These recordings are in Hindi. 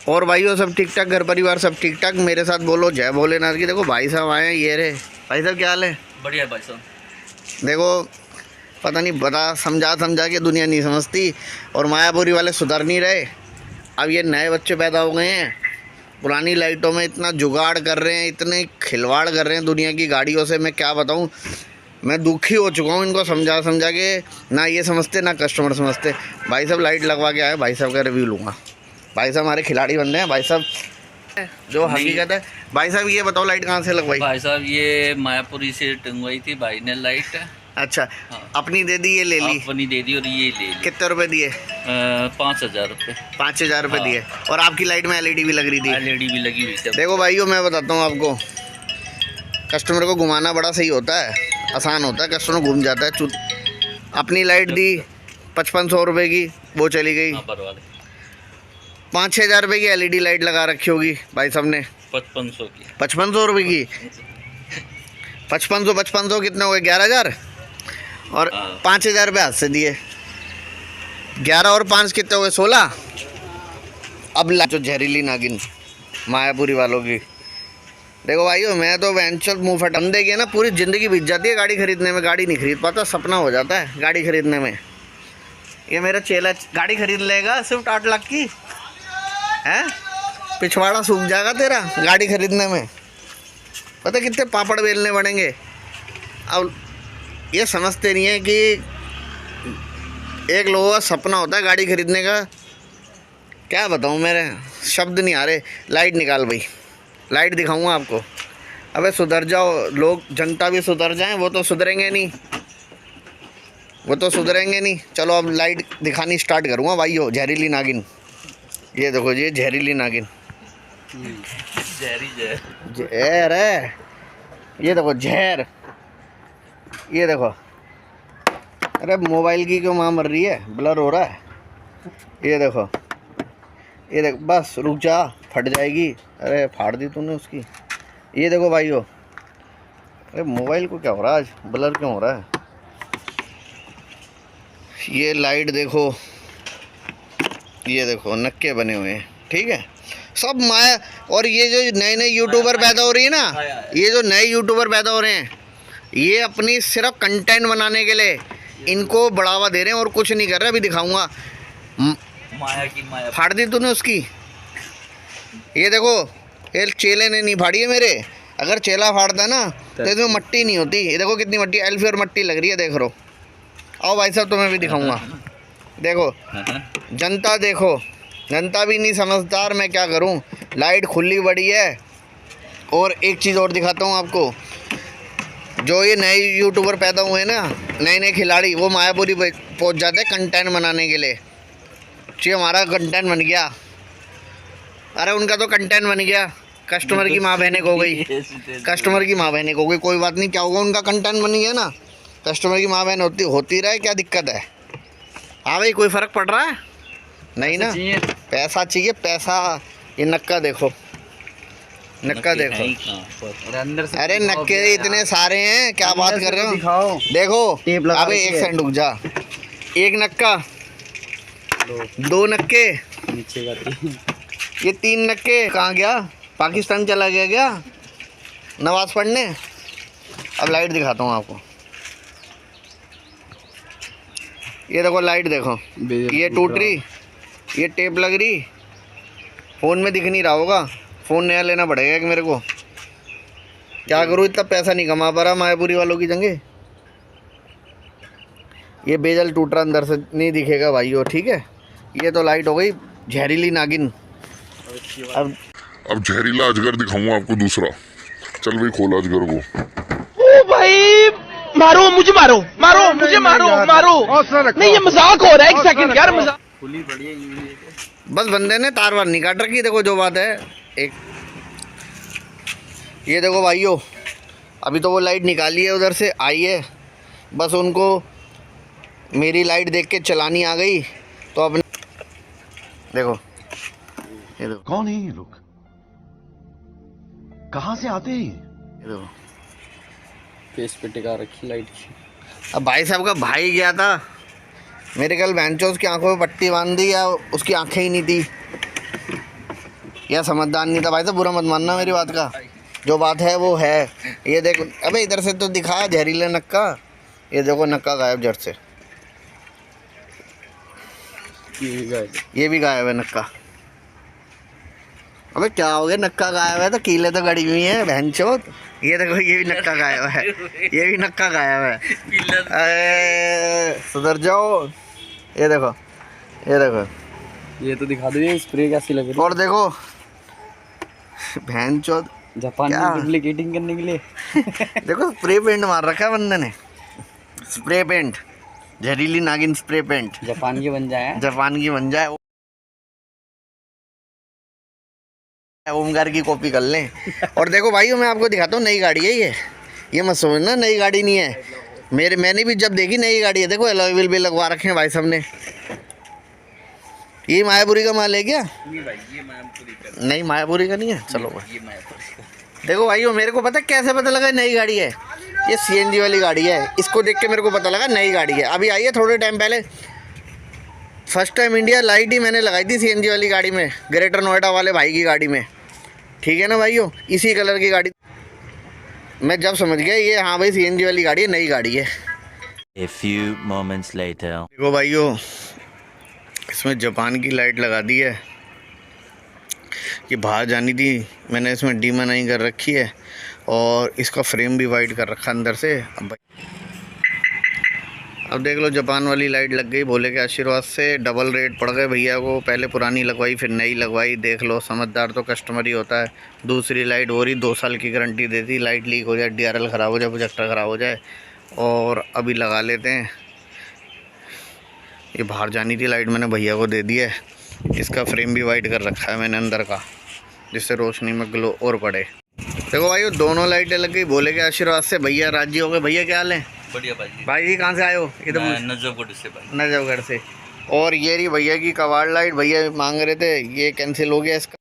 और भाइयों सब ठीक ठाक, घर परिवार सब ठीक ठाक। मेरे साथ बोलो जय भोलेनाथ की। देखो भाई साहब आए हैं, ये रहे। भाई साहब क्या हाल है? बढ़िया भाई साहब। देखो पता नहीं, बता समझा के दुनिया नहीं समझती, और मायापुरी वाले सुधर नहीं रहे। अब ये नए बच्चे पैदा हो गए हैं, पुरानी लाइटों में इतना जुगाड़ कर रहे हैं, इतने खिलवाड़ कर रहे हैं दुनिया की गाड़ियों से। मैं क्या बताऊं, मैं दुखी हो चुका हूं इनको समझा के। ना ये समझते ना कस्टमर समझते। भाई साहब लाइट लगवा के आए, भाई साहब का रिव्यू लूँगा। भाई साहब हमारे खिलाड़ी बन रहे हैं भाई साहब, जो हकीकत है। भाई साहब ये बताओ लाइट कहाँ से लगवाई? भाई साहब ये मायापुरी से टंगवाई थी भाई ने लाइट। अच्छा। हाँ। अपनी दे दी, ये ले ली? अपनी दे दी और ये ले ली। कितने रुपए दिए? 5,000 रुपये। 5,000 रुपये हाँ। दिए। और आपकी लाइट में एलईडी भी लग रही थी? एलईडी भी लगी हुई थी। देखो भाइयों मैं बताता हूँ आपको, कस्टमर को घुमाना बड़ा सही होता है, आसान होता है, कस्टमर घूम जाता है। अपनी लाइट दी 5500 रुपये की, वो चली गई। 5-6 हज़ार रुपये की एलईडी लाइट लगा रखी होगी भाई साहब ने। 5500 की। 5500 रुपये की। 5500 कितने हो गए? 11,000। और 5,000 रुपये हाथ से दिए। 11 और 5 कितने हो गए? 16। अब जो जहरीली नागिन मायापुरी वालों की। देखो भाइयों मैं तो वेंचर मुँह फट अंधे की ना, पूरी ज़िंदगी बीत जाती है गाड़ी खरीदने में। गाड़ी नहीं खरीद पाता, सपना हो जाता है गाड़ी खरीदने में। ये मेरा चेला गाड़ी खरीद लेगा सिर्फ 8 लाख की है। पिछवाड़ा सूख जाएगा तेरा गाड़ी खरीदने में। पता कितने पापड़ बेलने पड़ेंगे। अब ये समझते नहीं है कि एक लोगों का सपना होता है गाड़ी खरीदने का। क्या बताऊँ, मेरे शब्द नहीं आ रहे। लाइट निकाल भाई, लाइट दिखाऊंगा आपको। अबे सुधर जाओ लोग, जनता भी सुधर जाएं। वो तो सुधरेंगे नहीं, वो तो सुधरेंगे नहीं। चलो अब लाइट दिखानी स्टार्ट करूँगा भाइयों। जहरीली नागिन, ये देखो ये जहरीली नागिन। जहर है ये, देखो जहर। ये देखो, अरे मोबाइल की क्यों माँ मर रही है, ब्लर हो रहा है। ये देखो, ये देख, बस रुक जा, फट जाएगी। अरे फाड़ दी तूने उसकी। ये देखो भाइयों, अरे मोबाइल को क्या हो रहा है आज, ब्लर क्यों हो रहा है। ये लाइट देखो, ये देखो नक्के बने हुए हैं, ठीक है सब माया। और ये जो नए नए यूट्यूबर पैदा हो रही है ना, ये जो नए यूट्यूबर पैदा हो रहे हैं, ये अपनी सिर्फ कंटेंट बनाने के लिए इनको बढ़ावा दे रहे हैं और कुछ नहीं कर रहे। अभी दिखाऊंगा। माया की माया फाड़ दी तूने उसकी। ये देखो, ये चेले ने नहीं फाड़ी है मेरे। अगर चेला फाड़ता ना तो इसमें मट्टी नहीं होती। ये देखो कितनी मट्टी, एल्फी और मट्टी लग रही है, देख रो। आओ भाई साहब तुम्हें भी दिखाऊंगा। देखो जनता, देखो जनता भी नहीं समझदार, मैं क्या करूं। लाइट खुली बड़ी है। और एक चीज़ और दिखाता हूं आपको, जो ये नए यूट्यूबर पैदा हुए हैं ना, नए नए खिलाड़ी, वो मायापुरी पहुंच जाते हैं कंटेंट बनाने के लिए। चाहिए हमारा कंटेंट बन गया, अरे उनका तो कंटेंट बन गया, कस्टमर की माँ बहने को गई, कस्टमर की माँ बहने को गई। कोई बात नहीं, क्या होगा, उनका कंटेंट बन गया ना। कस्टमर की माँ बहन होती रहे, क्या दिक्कत है। हाँ भाई, कोई फ़र्क पड़ रहा है नहीं ना। पैसा चाहिए पैसा। ये नक्का देखो, नक्का देखो। अरे नक्के इतने सारे हैं, क्या बात कर रहे हो। देखो अबे एक सेकंड रुक जा। एक नक्का, 2 नक्के, ये 3 नक्के। कहाँ गया? पाकिस्तान चला गया क्या नमाज पढ़ने? अब लाइट दिखाता हूँ आपको। ये देखो लाइट देखो, ये टूट रही, ये टेप लग रही। फ़ोन में दिख नहीं रहा होगा, फ़ोन नया लेना पड़ेगा कि मेरे को। क्या करूँ, इतना पैसा नहीं कमा पा रहा मायापुरी वालों की जगह। ये बेजल टूट रहा, अंदर से नहीं दिखेगा भाइयों, ठीक है। ये तो लाइट हो गई जहरीली नागिन। अब जहरीला अजगर दिखाऊंगा आपको दूसरा। चल भाई खोल अजगर को। ओ भाई मारो मुझे, मारो मारो मुझे, मारो नहीं ये मजाक हो रहा है। एक सेकंड यार, मजाक। बस बंदे ने तार वार नहीं काट रखी। देखो जो बात है एक, ये देखो भाइयों, अभी तो वो लाइट निकाली है उधर से आई है, बस उनको मेरी लाइट देख के चलानी आ गई तो अपने। देखो ये देखो, कौन है ये लोग, कहां से आते हैं ये देखो फेस पे टिका रखी लाइट की। अब भाई साहब का भाई गया था, मेरे कल बेंचों की आंखों में पट्टी बांध दी, या उसकी आंखें ही नहीं थी। यह समझदार नहीं था भाई साहब, बुरा मत मानना मेरी बात का, जो बात है वो है। ये देखो, अबे इधर से तो दिखा जहरीला नक्का, ये देखो नक्का गायब जड़ से, ये भी गायब है नक्का। अबे क्या हो गया, नक्का गायब है तो कीले तो गड़ी हुई है बहनचोद। ये देखो ये भी नक्का गायब है, ये भी नक्का गायब है। अरे सुधर जाओ। ये देखो, ये देखो, ये तो दिखा दो, ये स्प्रे कैसी लग रही है। और देखो बहनचोद जापान क्या? में डुप्लीकेटिंग करने के लिए देखो स्प्रे पेंट मार रखा है बंदे ने, स्प्रे पेंट, जहरीली नागिन स्प्रे पेंट, जापान के बन जाए। जापान की बन जाए, ओमकार की कॉपी कर लें। और देखो भाइयों मैं आपको दिखाता हूँ, नई गाड़ी है ये मत समझना नई गाड़ी नहीं है, मैंने भी जब देखी नई गाड़ी है। देखो अलॉय व्हील भी लगवा रखे हैं भाई साहब ने। ये मायापुरी का माल है क्या? नहीं मायापुरी का नहीं है, चलो भाई। देखो भाइयों मेरे को पता कैसे पता लगा नई गाड़ी है, ये सीएनजी वाली गाड़ी है, इसको देख के मेरे को पता लगा नई गाड़ी है। अभी आई है थोड़े टाइम पहले, फर्स्ट टाइम इंडिया लाइट ही मैंने लगाई थी सीएनजी वाली गाड़ी में, ग्रेटर नोएडा वाले भाई की गाड़ी में, ठीक है ना भाइयों, इसी कलर की गाड़ी। मैं जब समझ गया ये हाँ भाई सीएनजी वाली गाड़ी है, नई गाड़ी है। A few moments later. देखो भाइयों इसमें जापान की लाइट लगा दी है, ये बाहर जानी थी, मैंने इसमें डीमनाइज कर रखी है और इसका फ्रेम भी वाइट कर रखा अंदर से। अब देख लो जापान वाली लाइट लग गई भोले के आशीर्वाद से, डबल रेट पड़ गए भैया को, पहले पुरानी लगवाई फिर नई लगवाई। देख लो समझदार तो कस्टमर ही होता है। दूसरी लाइट हो रही 2 साल की गारंटी देती, लाइट लीक हो जाए, DRL ख़राब हो जाए, प्रोजेक्टर ख़राब हो जाए, और अभी लगा लेते हैं। ये बाहर जानी थी लाइट, मैंने भैया को दे दी है, इसका फ्रेम भी वाइट कर रखा है मैंने अंदर का, जिससे रोशनी में ग्लो और पड़े। देखो भाई दोनों लाइटें लग गई भोले के आशीर्वाद से, भैया राजी हो गए। भैया क्या हाल है? बढ़िया भाई। भाई जी कहाँ से आए हो? ये तो नजफगढ़ से भाई। नजफगढ़ से। और ये रही भैया की कबाड़ लाइट, भैया मांग रहे थे, ये कैंसिल हो गया इसका।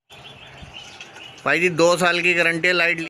भाई जी 2 साल की गारंटी है लाइट।